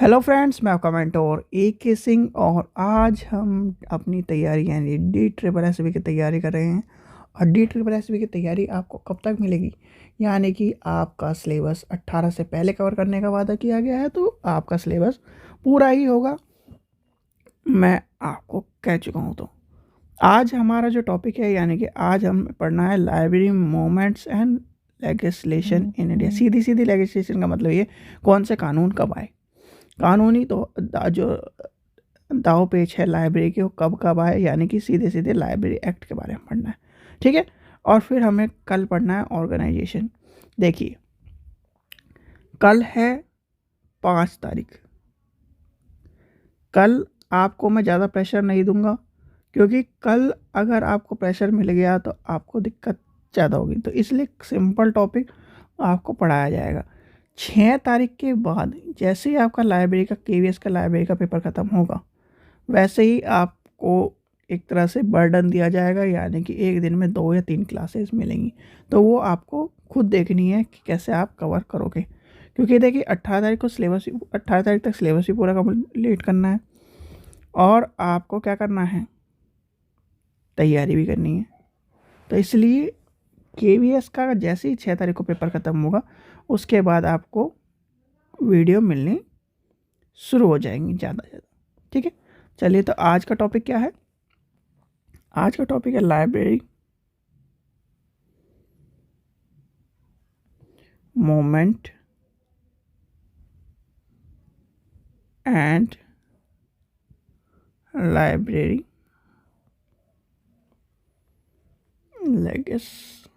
Hello friends, मैं आपका mentor AK Singh और आज हम अपनी तैयारी यानी DSSB की तैयारी कर रहे हैं। और DSSB की तैयारी आपको कब तक मिलेगी, यानी कि आपका सिलेबस 18 से पहले कवर करने का वादा किया गया है, तो आपका सिलेबस पूरा ही होगा, मैं आपको कह चुका हूँ। तो आज हमारा जो टॉपिक है, यानी कि आज हम पढ़ना है library movements and legislation in India. Sidhi Sidhi legislation का मतलब ये कौन से कानून कब आए, कानूनी तो जो दाव पेच है लाइब्रेरी के वो कब कब आए, यानी कि सीधे सीधे लाइब्रेरी एक्ट के बारे में पढ़ना है, ठीक है। और फिर हमें कल पढ़ना है ऑर्गेनाइजेशन। देखिए, कल है 5 तारीख। कल आपको मैं ज़्यादा प्रेशर नहीं दूंगा, क्योंकि कल अगर आपको प्रेशर मिल गया तो आपको दिक्कत ज़्यादा होगी, तो इसलिए सिंपल टॉपिक आपको पढ़ाया जाएगा। 6 तारीख के बाद जैसे ही आपका लाइब्रेरी का KVS का लाइब्रेरी का पेपर ख़त्म होगा, वैसे ही आपको एक तरह से बर्डन दिया जाएगा, यानी कि एक दिन में 2 या 3 क्लासेस मिलेंगी। तो वो आपको खुद देखनी है कि कैसे आप कवर करोगे, क्योंकि देखिए 18 तारीख तक सिलेबस भी पूरा कंप्लीट करना है और आपको क्या करना है, तैयारी भी करनी है। तो इसलिए KVS का जैसे ही 6 तारीख को पेपर ख़त्म होगा, उसके बाद आपको वीडियो मिलनी शुरू हो जाएंगी ज़्यादा से ज़्यादा, ठीक है। चलिए, तो आज का टॉपिक क्या है? आज का टॉपिक है library movement and library legislation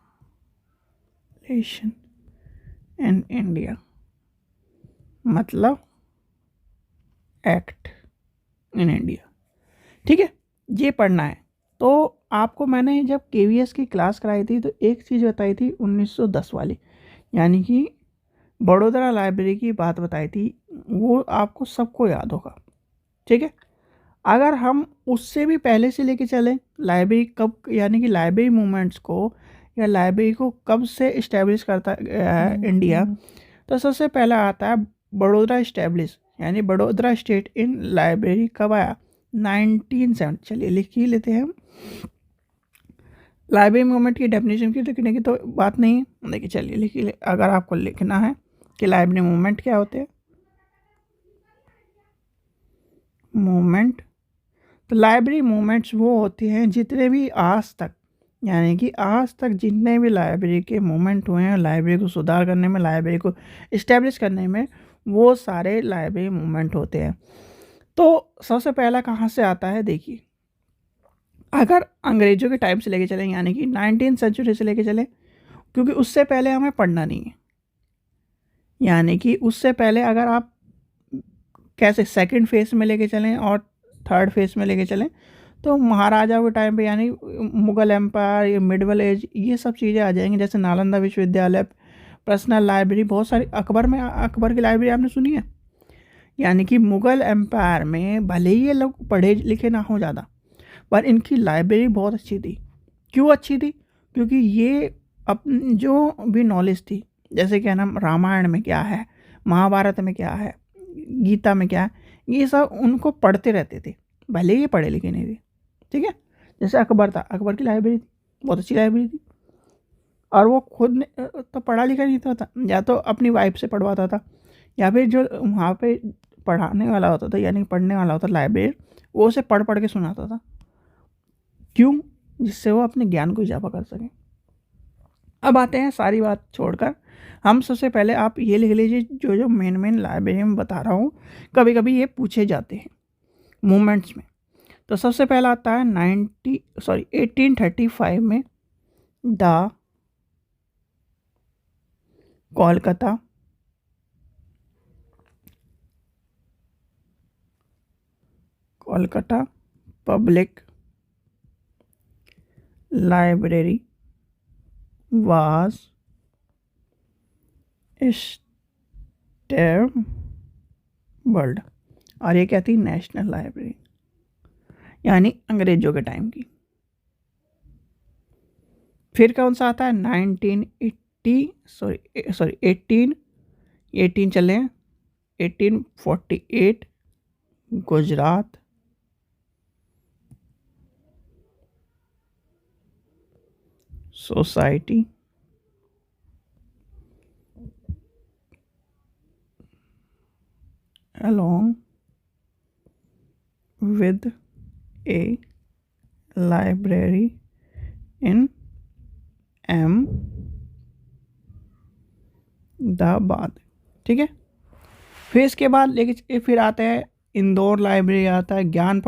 in India, मतलब एक्ट इन इंडिया, ठीक है। ये पढ़ना है। तो आपको मैंने जब KVS की क्लास कराई थी तो एक चीज़ बताई थी 1910 वाली, यानी कि बड़ोदरा लाइब्रेरी की बात बताई थी, वो आपको सबको याद होगा, ठीक है। अगर हम उससे भी पहले से लेके चलें, लाइब्रेरी कब, यानी कि लाइब्रेरी मूवमेंट्स को या लाइब्रेरी को कब से इस्टेब्लिश करता है इंडिया, तो सबसे पहला आता है बड़ोदरा इस्टेब्लिश, यानी बड़ोदरा स्टेट इन लाइब्रेरी कब आया? 1970। चलिए लिख ही लेते हैं हम। लाइब्रेरी मूवमेंट की डेफिनेशन की लिखने की तो बात नहीं है, देखिए चलिए लिखिए। अगर आपको लिखना है कि लाइब्रेरी मूवमेंट क्या होते हैं, मूवमेंट, तो लाइब्रेरी मूवमेंट्स वो होती हैं जितने भी आज तक, यानी कि आज तक जितने भी लाइब्रेरी के मूवमेंट हुए हैं, लाइब्रेरी को सुधार करने में, लाइब्रेरी को इस्टेब्लिश करने में, वो सारे लाइब्रेरी मूवमेंट होते हैं। तो सबसे पहला कहाँ से आता है? देखिए, अगर अंग्रेजों के टाइम से लेके चलें, यानी कि 19th सेंचुरी से लेके चलें, क्योंकि उससे पहले हमें पढ़ना नहीं है, यानी कि उससे पहले अगर आप कैसे सेकंड फेज में लेके चलें और थर्ड फेज में लेके चलें, तो महाराजाओं के टाइम पे, यानी मुगल एम्पायर, ये मिडवल एज, ये सब चीज़ें आ जाएंगी, जैसे नालंदा विश्वविद्यालय, पर्सनल लाइब्रेरी, बहुत सारी। अकबर की लाइब्रेरी आपने सुनी है। यानी कि मुगल एम्पायर में भले ही ये लोग पढ़े लिखे ना हो ज़्यादा, पर इनकी लाइब्रेरी बहुत अच्छी थी। क्यों अच्छी थी? क्योंकि ये अप जो भी नॉलेज थी, जैसे क्या नाम, रामायण में क्या है, महाभारत में क्या है, गीता में क्या है, ये सब उनको पढ़ते रहते थे, भले ही ये पढ़े लिखे नहीं थे, ठीक है। जैसे अकबर था, अकबर की लाइब्रेरी थी, बहुत अच्छी लाइब्रेरी थी, और वो खुद तो पढ़ा लिखा नहीं था, या तो अपनी वाइफ से पढ़वाता था, या फिर जो वहाँ पे पढ़ाने वाला होता था, यानी पढ़ने वाला होता लाइब्रेरी, वो उसे पढ़ पढ़ के सुनाता था। क्यों? जिससे वो अपने ज्ञान को इजाफा कर सकें। अब आते हैं, सारी बात छोड़कर हम सबसे पहले आप ये लिख लीजिए, जो जो मेन लाइब्रेरी में बता रहा हूँ, कभी कभी ये पूछे जाते हैं मूवमेंट्स में। तो सबसे पहला आता है 1835 में the Kolkata public library was established, और ये क्या थी? नेशनल लाइब्रेरी, यानी अंग्रेजों के टाइम की। फिर कौन सा आता है? 1980 18 चले, 1848 Gujarat society along with a library in Ahmedabad. ठीक है, फिर इसके बाद लेकिन फिर आता है इंदौर लाइब्रेरी, आता है ज्ञान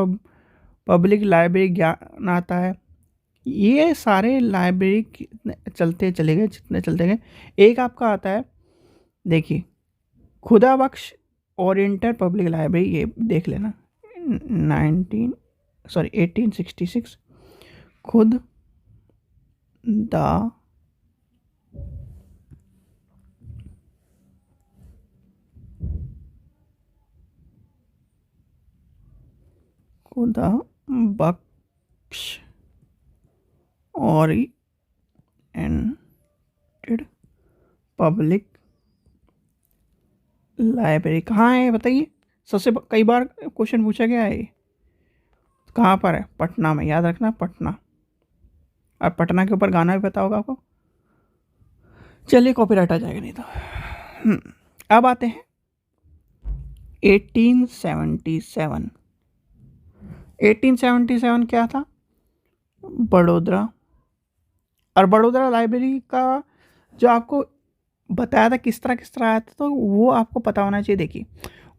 पब्लिक लाइब्रेरी ज्ञान आता है। ये सारे लाइब्रेरी चलते चले गए, जितने चलते गए। एक आपका आता है, देखिए, खुदा बख्श ओरिएंटल पब्लिक लाइब्रेरी, ये देख लेना, 1866 खुद दा खुदा बख्श ओरिएंटेड पब्लिक लाइब्रेरी कहाँ है बताइए? सबसे कई बार क्वेश्चन पूछा गया है, कहाँ पर है? पटना में, याद रखना पटना। और पटना के ऊपर गाना भी पता होगा आपको। चलिए, कॉपीराइट आ जाएगा नहीं तो। अब आते हैं 1877। 1877 क्या था? बड़ोदरा। और बड़ोदरा लाइब्रेरी का जो आपको बताया था किस तरह आया था, तो वो आपको पता होना चाहिए। देखिए,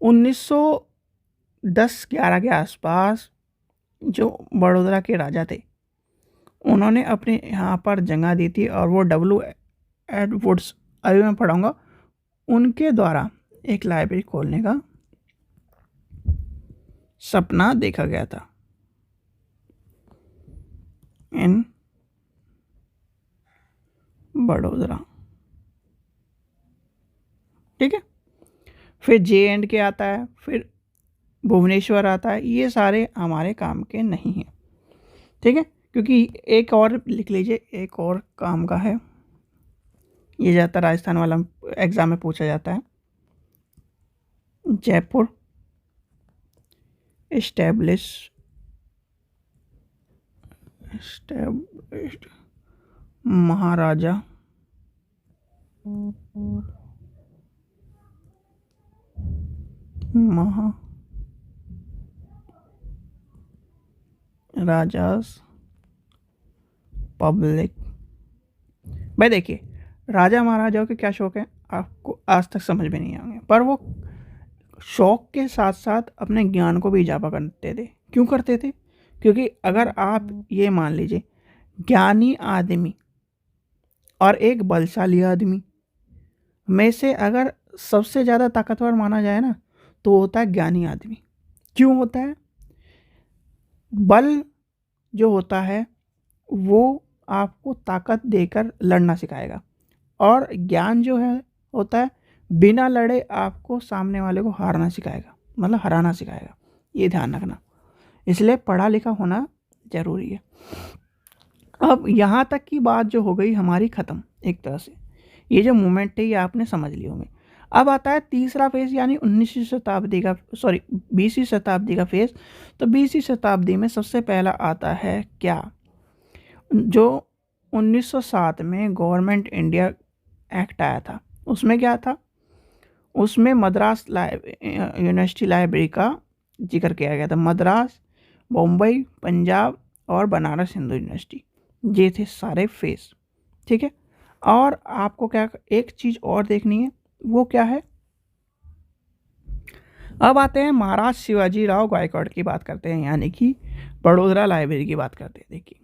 1910-11 के आसपास जो बड़ोदरा के राजा थे, उन्होंने अपने यहाँ पर जगह दी थी, और वो W. एडवर्ड्स, अभी मैं पढ़ाऊँगा, उनके द्वारा एक लाइब्रेरी खोलने का सपना देखा गया था इन बड़ोदरा। ठीक है, फिर J&K आता है, फिर भुवनेश्वर आता है। ये सारे हमारे काम के नहीं हैं। ठीक है, क्योंकि एक और लिख लीजिए, एक और काम का है, ये ज़्यादातर राजस्थान वाला एग्जाम में पूछा जाता है। जयपुर एस्टैब्लिश्ड महाराजा महाराजास पब्लिक। भाई देखिए, राजा महाराजाओं के क्या शौक है आपको आज तक समझ में नहीं आएंगे, पर वो शौक के साथ साथ अपने ज्ञान को भी इजाफा करते थे। क्यों करते थे? क्योंकि अगर आप ये मान लीजिए, ज्ञानी आदमी और एक बलशाली आदमी में से अगर सबसे ज़्यादा ताकतवर माना जाए ना, तो होता है ज्ञानी आदमी। क्यों होता है? बल जो होता है वो आपको ताकत देकर लड़ना सिखाएगा, और ज्ञान जो है होता है बिना लड़े आपको सामने वाले को हारना सिखाएगा, मतलब हराना सिखाएगा। ये ध्यान रखना, इसलिए पढ़ा लिखा होना ज़रूरी है। अब यहाँ तक की बात जो हो गई हमारी ख़त्म एक तरह से। ये जो मूवमेंट है ये आपने समझ लिए होंगे। अब आता है तीसरा फेज़, यानी 19वीं शताब्दी का, 20वीं शताब्दी का फेज़। तो 20वीं शताब्दी में सबसे पहला आता है क्या? जो 1907 में गवर्नमेंट इंडिया एक्ट आया था, उसमें क्या था? उसमें मद्रास यूनिवर्सिटी लाइब्रेरी का जिक्र किया गया था। मद्रास, बम्बई, पंजाब और बनारस हिंदू यूनिवर्सिटी, ये थे सारे फेस। ठीक है, और आपको क्या एक चीज़ और देखनी है, वो क्या है? अब आते हैं महाराज शिवाजी राव गायकवाड़ की बात करते हैं, यानी कि बड़ोदरा लाइब्रेरी की बात करते हैं। देखिए,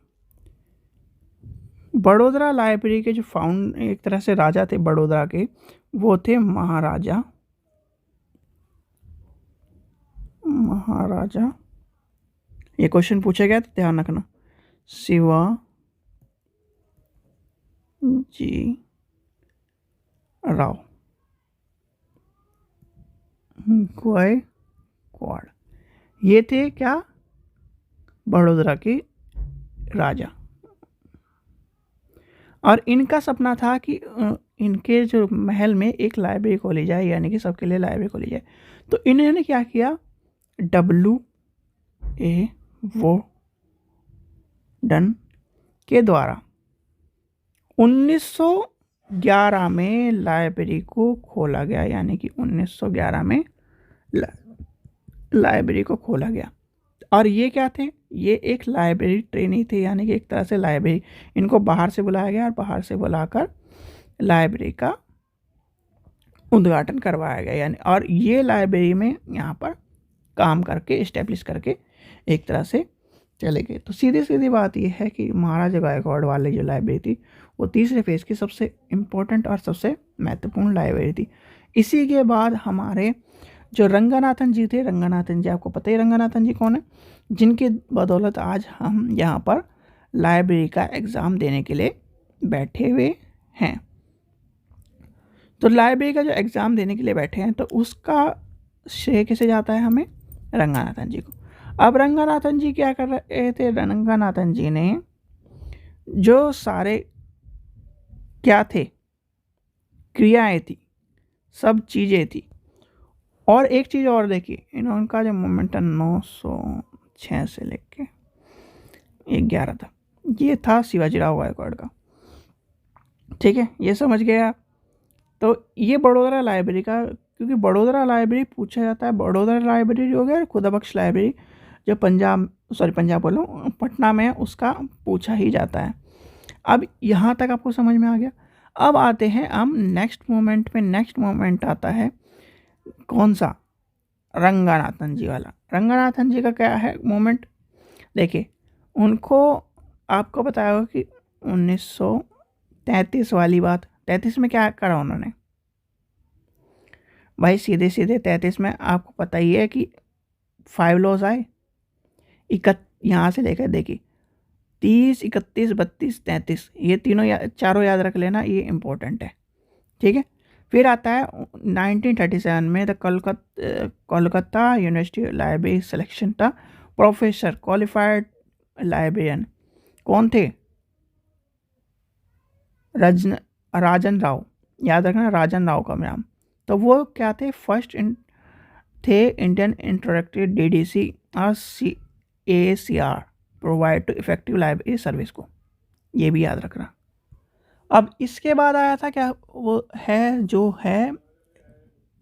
बड़ोदरा लाइब्रेरी के जो फाउंड एक तरह से राजा थे बड़ोदरा के, वो थे महाराजा ये क्वेश्चन पूछा गया तो ध्यान रखना, शिवाजी राव गायकवाड़, ये थे क्या? बड़ोदरा के राजा। और इनका सपना था कि इनके जो महल में एक लाइब्रेरी खोली जाए, यानी कि सबके लिए लाइब्रेरी खोली जाए। तो इन्होंने क्या किया, W.A. वुडन के द्वारा 1911 में लाइब्रेरी को खोला गया, यानी कि 1911 में लाइब्रेरी को खोला गया। और ये क्या थे, ये एक लाइब्रेरी ट्रेनी थे, यानी कि एक तरह से लाइब्रेरी, इनको बाहर से बुलाया गया और बाहर से बुलाकर लाइब्रेरी का उद्घाटन करवाया गया, यानी और ये लाइब्रेरी में यहाँ पर काम करके इस्टेब्लिश करके एक तरह से चले गए। तो सीधी सीधी बात यह है कि महाराजा गायकवाड़ वाली जो लाइब्रेरी थी वो तीसरे फेज़ की सबसे इम्पोर्टेंट और सबसे महत्वपूर्ण लाइब्रेरी थी। इसी के बाद हमारे जो रंगनाथन जी थे, रंगनाथन जी आपको पता ही रंगनाथन जी कौन है, जिनकी बदौलत आज हम यहाँ पर लाइब्रेरी का एग्ज़ाम देने के लिए बैठे हुए हैं। तो लाइब्रेरी का जो एग्ज़ाम देने के लिए बैठे हैं तो उसका श्रेय किसे जाता है, हमें रंगनाथन जी को। अब रंगनाथन जी क्या कर रहे थे, रंगनाथन जी ने जो सारे क्या थे, क्रियाएं थी, सब चीज़ें थी। और एक चीज़ और देखिए, इनका जो मोमेंट 906 से लेके 11 था, ये था शिवाजीराव गायकवाड़ का। ठीक है, ये समझ गए आप। तो ये बड़ोदरा लाइब्रेरी का, क्योंकि बड़ोदरा लाइब्रेरी पूछा जाता है, बड़ोदरा लाइब्रेरी हो गया, खुदाबख्श लाइब्रेरी जो पंजाब बोलो पटना में, उसका पूछा ही जाता है। अब यहाँ तक आपको समझ में आ गया। अब आते हैं हम नेक्स्ट मोमेंट पे। नेक्स्ट मोमेंट आता है कौन सा, रंगनाथन जी वाला। रंगनाथन जी का क्या है मोमेंट, देखिए उनको आपको बताया होगा कि 1933 वाली बात, 33 में क्या करा उन्होंने भाई, सीधे सीधे 33 में आपको पता ही है कि 5 लॉज आए, यहाँ से लेकर देखिए 30, 31, 32, 33, ये चारों याद रख लेना, ये इम्पोर्टेंट है। ठीक है, फिर आता है 1937 में the Kolkata university library selection था प्रोफेसर क्वालिफाइड लाइब्रेरियन, कौन थे, राजन राव, याद रखना राजन राव का नाम। तो वो क्या थे, फर्स्ट थे इंडियन इंटरेक्टिव DDC और CACR provide to effective library service को, ये भी याद रखना। अब इसके बाद आया था क्या, वो है जो है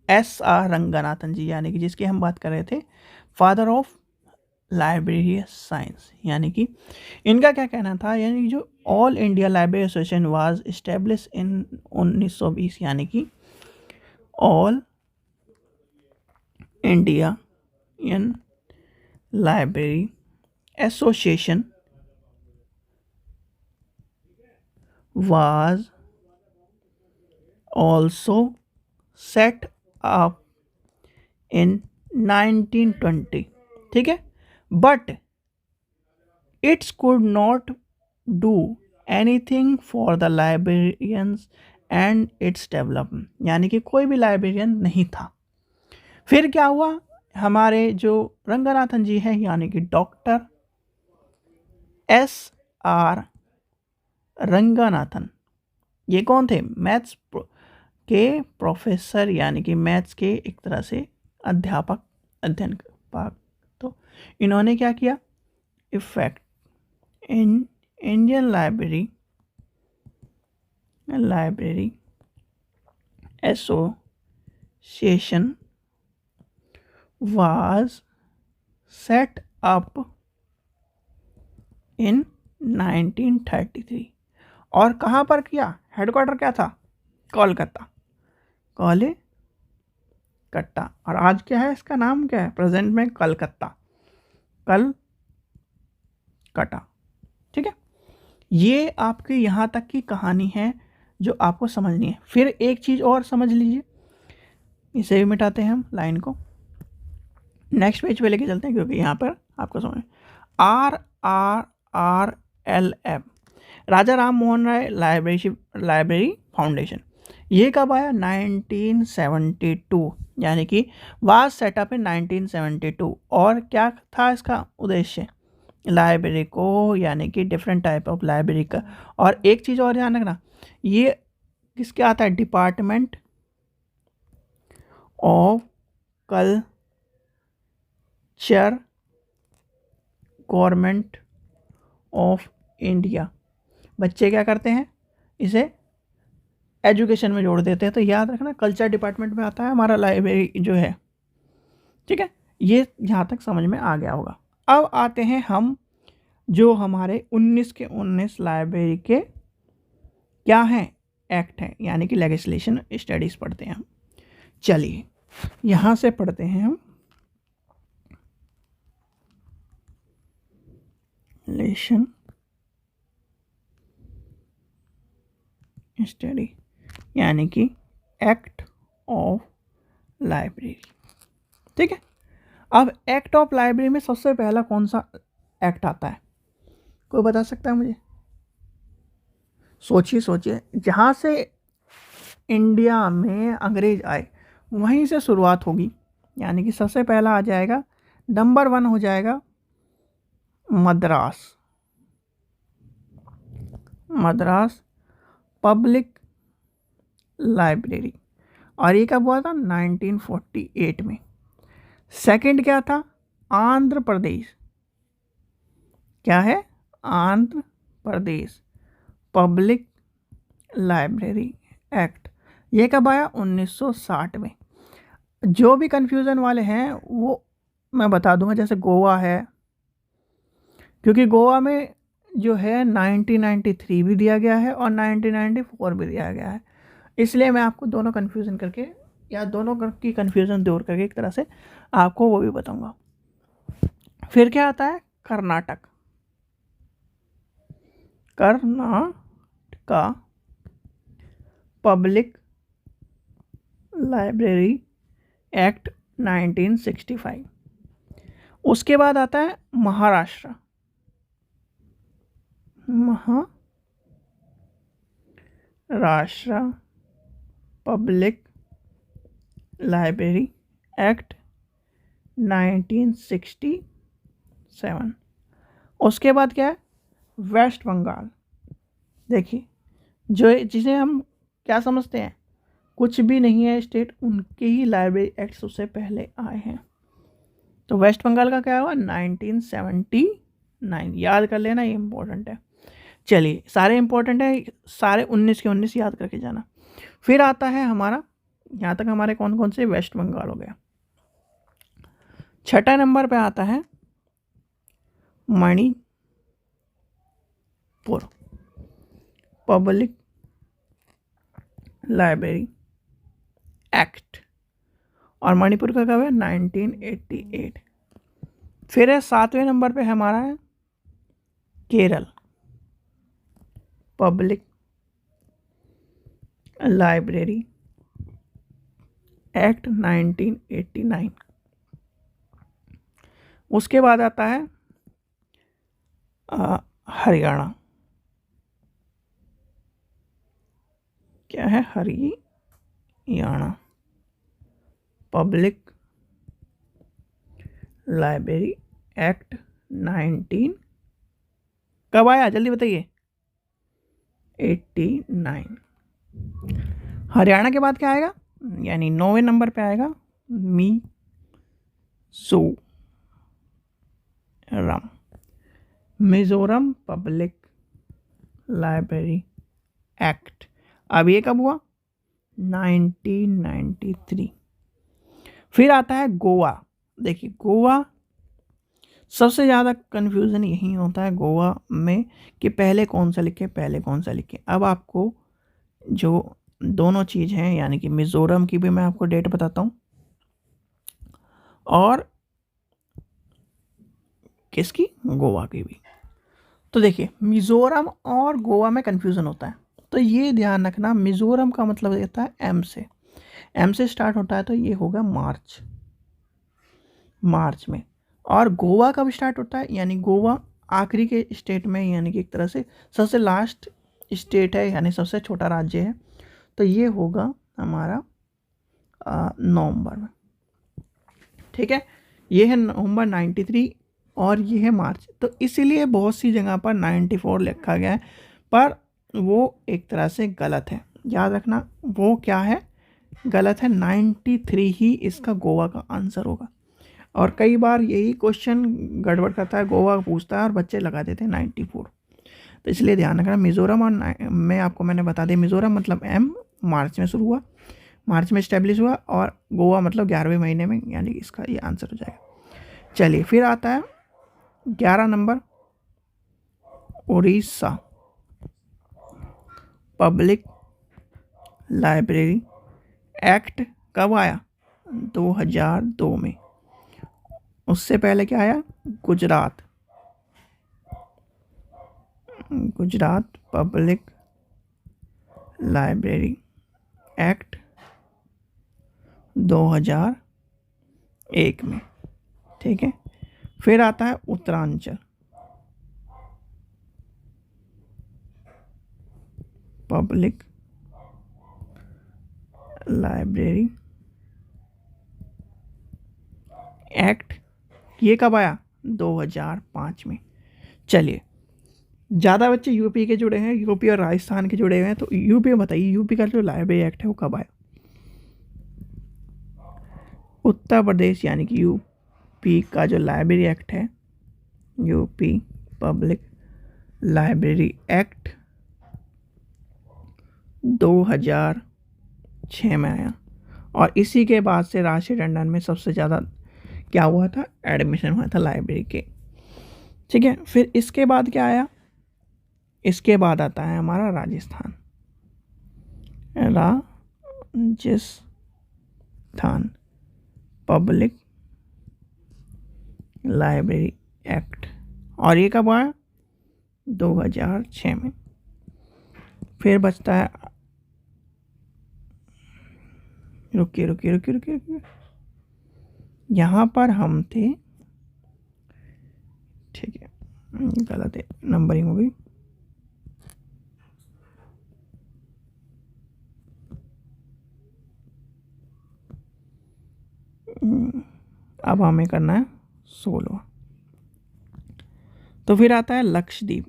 SR रंगनाथन जी, यानी कि जिसकी हम बात कर रहे थे, फादर ऑफ लाइब्रेरी साइंस, यानी कि इनका क्या कहना था, यानी कि जो all India library association was establish in 1920, यानी कि all India in library association was also set up in 1920, ठीक है, but it could not do anything for the librarians and its development, यानी कि कोई भी लाइब्रेरियन नहीं था। फिर क्या हुआ, हमारे जो रंगनाथन जी हैं, यानी कि डॉक्टर SR रंगनाथन, ये कौन थे, मैथ्स के प्रोफेसर, यानी कि मैथ्स के एक तरह से अध्यापक, अध्ययनपाक। तो इन्होंने क्या किया, effect in Indian library association was set up in 1933, और कहाँ पर किया, हेडक्वार्टर क्या था, कोलकाता, कलकत्ता, और आज क्या है, इसका नाम क्या है प्रेजेंट में, कलकत्ता, कलकत्ता। ठीक है, ये आपकी यहाँ तक की कहानी है जो आपको समझनी है। फिर एक चीज़ और समझ लीजिए, इसे भी मिटाते हैं हम लाइन को, नेक्स्ट पेज पे लेके चलते हैं, क्योंकि यहाँ पर आपको समझ, RRRLF राजा राम मोहन राय लाइब्रेरी फाउंडेशन, ये कब आया, 1972, यानी कि वाज सेटअप इन 1972। और क्या था इसका उद्देश्य, लाइब्रेरी को, यानी कि डिफरेंट टाइप ऑफ लाइब्रेरी का। और एक चीज़ और ध्यान रखना, ये किसके आता है, department of culture, government of India. बच्चे क्या करते हैं, इसे एजुकेशन में जोड़ देते हैं। तो याद रखना कल्चर डिपार्टमेंट में आता है हमारा लाइब्रेरी जो है, ठीक है। ये यहाँ तक समझ में आ गया होगा। अब आते हैं हम जो हमारे 19 के 19 लाइब्रेरी के क्या हैं, एक्ट हैं, यानी कि लेजिस्लेशन स्टडीज़ पढ़ते हैं हम। चलिए यहाँ से पढ़ते हैं हम लेजिस्लेशन स्टडी, यानी कि एक्ट ऑफ लाइब्रेरी, ठीक है। अब एक्ट ऑफ लाइब्रेरी में सबसे पहला कौन सा एक्ट आता है, कोई बता सकता है मुझे? सोचिए सोचिए, जहाँ से इंडिया में अंग्रेज आए वहीं से शुरुआत होगी, यानी कि सबसे पहला आ जाएगा, नंबर 1 हो जाएगा मद्रास, मद्रास पब्लिक लाइब्रेरी, और ये कब हुआ था, 1948 में। सेकंड क्या था, आंध्र प्रदेश, क्या है, Andhra Pradesh public library act, ये कब आया, 1960 में। जो भी कंफ्यूजन वाले हैं वो मैं बता दूंगा, जैसे गोवा है, क्योंकि गोवा में जो है 1993 भी दिया गया है और 1994 भी दिया गया है, इसलिए मैं आपको दोनों कन्फ्यूज़न करके या दोनों की कन्फ्यूज़न दूर करके एक तरह से आपको वो भी बताऊंगा। फिर क्या आता है, Karnataka, Karnataka public library act 1965। उसके बाद आता है Maharashtra, Maharashtra public library act 1967। उसके बाद क्या है, वेस्ट बंगाल। देखिए जो जिसे हम क्या समझते हैं, कुछ भी नहीं है स्टेट, उनके ही लाइब्रेरी एक्ट सबसे पहले आए हैं। तो वेस्ट बंगाल का क्या हुआ, 1979, याद कर लेना, ये इंपॉर्टेंट है। चलिए सारे इंपॉर्टेंट है, सारे 19 के 19 याद करके जाना। फिर आता है हमारा, यहाँ तक हमारे कौन कौन से, वेस्ट बंगाल हो गया। छठा नंबर पे आता है मणिपुर पब्लिक लाइब्रेरी एक्ट, और मणिपुर का कब है, 1988। फिर है 7वें नंबर पे हमारा है केरल पब्लिक लाइब्रेरी एक्ट 1989। उसके बाद आता है हरियाणा, क्या है, हरियाणा पब्लिक लाइब्रेरी एक्ट 19 कब आया, जल्दी बताइए, 89। हरियाणा के बाद क्या आएगा, यानी 9वें नंबर पे आएगा मिजोरम पब्लिक लाइब्रेरी एक्ट। अब ये कब हुआ, 1993। फिर आता है गोवा। देखिए गोवा, सबसे ज़्यादा कन्फ्यूज़न यही होता है गोवा में कि पहले कौन सा लिखे, पहले कौन सा लिखे। अब आपको जो दोनों चीज़ हैं, यानी कि मिज़ोरम की भी मैं आपको डेट बताता हूँ और किसकी, गोवा की भी। तो देखिए मिज़ोरम और गोवा में कन्फ्यूज़न होता है, तो ये ध्यान रखना, मिज़ोरम का मतलब रहता है एम से स्टार्ट होता है, तो ये होगा मार्च में। और गोवा कब स्टार्ट होता है, यानी गोवा आखिरी के स्टेट में, यानी कि एक तरह से सबसे लास्ट स्टेट है, यानी सबसे छोटा राज्य है, तो ये होगा हमारा नवंबर में, ठीक है। ये है नवंबर 93 और ये है मार्च, तो इसीलिए बहुत सी जगह पर 94 लिखा गया है, पर वो एक तरह से गलत है। याद रखना वो क्या है, गलत है। 93 ही इसका गोवा का आंसर होगा। और कई बार यही क्वेश्चन गड़बड़ करता है, गोवा पूछता है और बच्चे लगा देते हैं 94। तो इसलिए ध्यान रखना। मिज़ोरम और मैंने बता दिया, मिज़ोरम मतलब एम मार्च में शुरू हुआ, मार्च में इस्टेब्लिश हुआ, और गोवा मतलब 11वें महीने में, यानी इसका ये आंसर हो जाएगा। चलिए फिर आता है 11 number, Orissa public library act कब आया? 2002 में। उससे पहले क्या आया? गुजरात पब्लिक लाइब्रेरी एक्ट 2001 में। ठीक है, फिर आता है उत्तरांचल पब्लिक लाइब्रेरी एक्ट, ये कब आया? 2005 में। चलिए, ज़्यादा बच्चे यूपी के जुड़े हैं, यूपी और राजस्थान के जुड़े हुए हैं, तो यूपी में बताइए यूपी का जो लाइब्रेरी एक्ट है वो कब आया? उत्तर प्रदेश यानी कि यूपी का जो लाइब्रेरी एक्ट है, यूपी पब्लिक लाइब्रेरी एक्ट 2006 में आया। और इसी के बाद से राष्ट्रीय टंडन में सबसे ज़्यादा क्या हुआ था? एडमिशन हुआ था लाइब्रेरी के। ठीक है, फिर इसके बाद क्या आया? इसके बाद आता है हमारा राजस्थान पब्लिक लाइब्रेरी एक्ट, और ये कब आया? 2006 में। फिर बचता है, रुकिए, यहाँ पर हम थे, ठीक है, गलत है, नंबरिंग हो गई। अब हमें करना है 16। तो फिर आता है लक्षद्वीप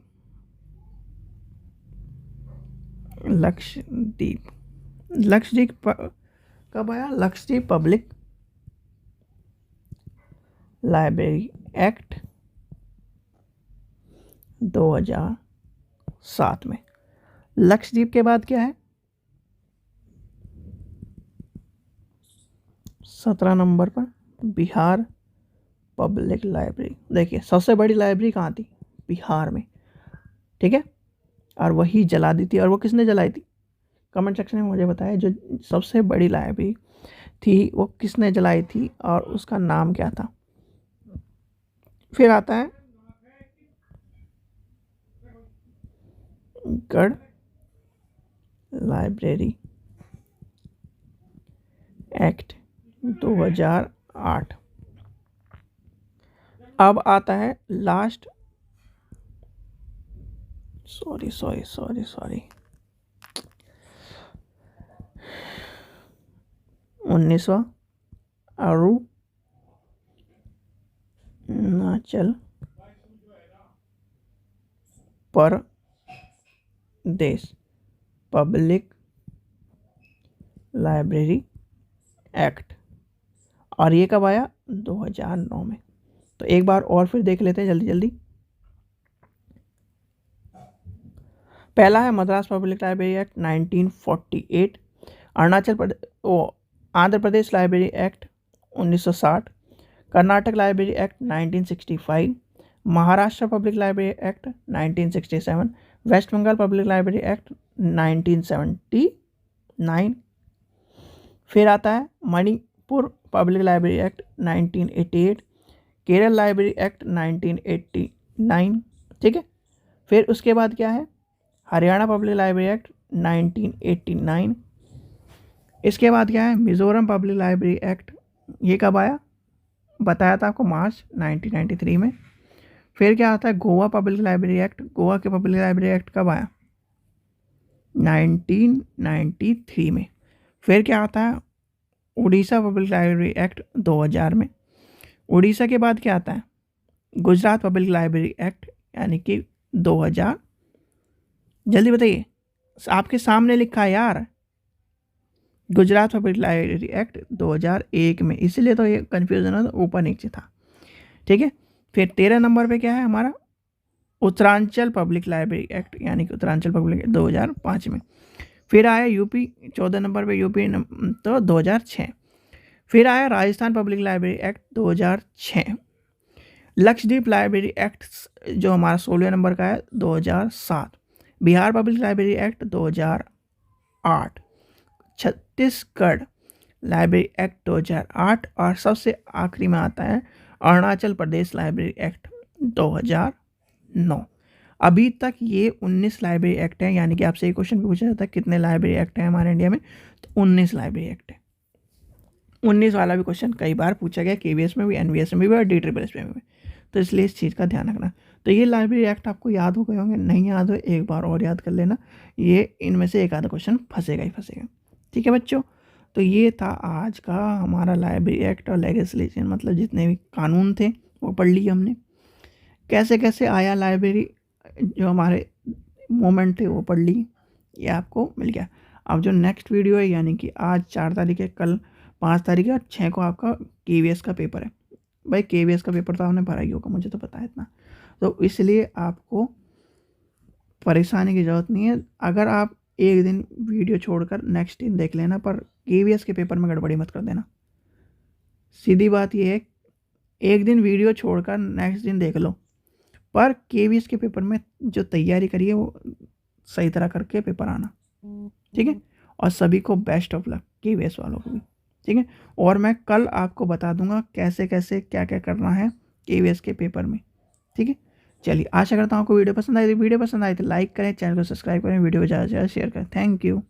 कब आया? लक्षद्वीप पब्लिक लाइब्रेरी एक्ट 2007 में। लक्षद्वीप के बाद क्या है? 17 नंबर पर बिहार पब्लिक लाइब्रेरी। देखिए, सबसे बड़ी लाइब्रेरी कहाँ थी? बिहार में। ठीक है, और वही जला दी थी। और वो किसने जलाई थी? कमेंट सेक्शन में मुझे बताया, जो सबसे बड़ी लाइब्रेरी थी वो किसने जलाई थी और उसका नाम क्या था? फिर आता है गढ़ लाइब्रेरी एक्ट 2008। अब आता है last, sorry 19वां Arunachal Pradesh public library act, और ये कब आया? 2009 में। तो एक बार और फिर देख लेते हैं जल्दी। पहला है Madras public library act 1948, Andhra Pradesh library act 1960, Karnataka library act 1965, Maharashtra public library act 1967, West Bengal public library act 1979। फिर आता है Manipur public library act 1988, Kerala library act 1989। ठीक है, फिर उसके बाद क्या है? Haryana public library act 1989। इसके बाद क्या है? मिज़ोरम पब्लिक लाइब्रेरी एक्ट, ये कब आया? बताया था आपको, मार्च 1993 में। फिर क्या आता है? Goa public library act, Goa के पब्लिक लाइब्रेरी एक्ट कब आया? 1993 में। फिर क्या आता है? उड़ीसा पब्लिक लाइब्रेरी एक्ट 2000 में। उड़ीसा के बाद क्या आता है? गुजरात पब्लिक लाइब्रेरी एक्ट, यानी कि 2000, जल्दी बताइए, आपके सामने लिखा है यार, गुजरात पब्लिक लाइब्रेरी एक्ट 2001 में, इसलिए तो ये कन्फ्यूजन है, ऊपर नीचे था। ठीक है, फिर 13 नंबर पे क्या है हमारा, उत्तरांचल पब्लिक लाइब्रेरी एक्ट, यानी कि उत्तरांचल पब्लिक 2005 में। फिर आया यूपी 14 नंबर पे, यूपी तो 2006। फिर आया Rajasthan public library act 2006। Lakshadweep library act जो हमारा 16 नंबर का है 2007। Bihar public library act 2008। Chhattisgarh library act 2008 और सबसे आखिरी में आता है अरुणाचल प्रदेश लाइब्रेरी एक्ट 2009। अभी तक ये 19 लाइब्रेरी एक्ट है, यानी कि आपसे एक क्वेश्चन पूछा जाता है कितने लाइब्रेरी एक्ट हैं हमारे इंडिया में, तो 19 लाइब्रेरी एक्ट है। 19 वाला भी क्वेश्चन कई बार पूछा गया, KVS में भी, NVS में भी और DSSS में भी, तो इसलिए इस चीज़ का ध्यान रखना। तो ये लाइब्रेरी एक्ट आपको याद हो गए होंगे, नहीं याद हो एक बार और याद कर लेना, ये इनमें से एक आधा क्वेश्चन फंसेगा ही फंसेगा। ठीक है बच्चों, तो ये था आज का हमारा लाइब्रेरी एक्ट और लेजिस्लेशन, मतलब जितने भी कानून थे वो पढ़ लिए हमने, कैसे कैसे आया लाइब्रेरी, जो हमारे मोमेंट थे वो पढ़ लिए, ये आपको मिल गया। अब जो नेक्स्ट वीडियो है, यानी कि आज 4 तारीख है, कल 5 तारीख है और 6 को आपका KVS का पेपर है। भाई KVS का पेपर तो आपने भरा ही होगा, मुझे तो पता है इतना, तो इसलिए आपको परेशानी की ज़रूरत नहीं है। अगर आप एक दिन वीडियो छोड़कर नेक्स्ट दिन देख लेना, पर KVS के पेपर में गड़बड़ी मत कर देना। सीधी बात ये है, एक दिन वीडियो छोड़कर नेक्स्ट दिन देख लो, पर KVS के पेपर में जो तैयारी करिए वो सही तरह करके पेपर आना। ठीक है, और सभी को बेस्ट ऑफ लक, KVS वालों को भी। ठीक है, और मैं कल आपको बता दूंगा कैसे कैसे क्या क्या करना है KVS के पेपर में। ठीक है, चलिए आशा करता हूँ आपको वीडियो पसंद आई। वीडियो पसंद आई तो लाइक करें, चैनल को सब्सक्राइब करें, वीडियो को ज़्यादा से ज़्यादा शेयर करें। Thank you.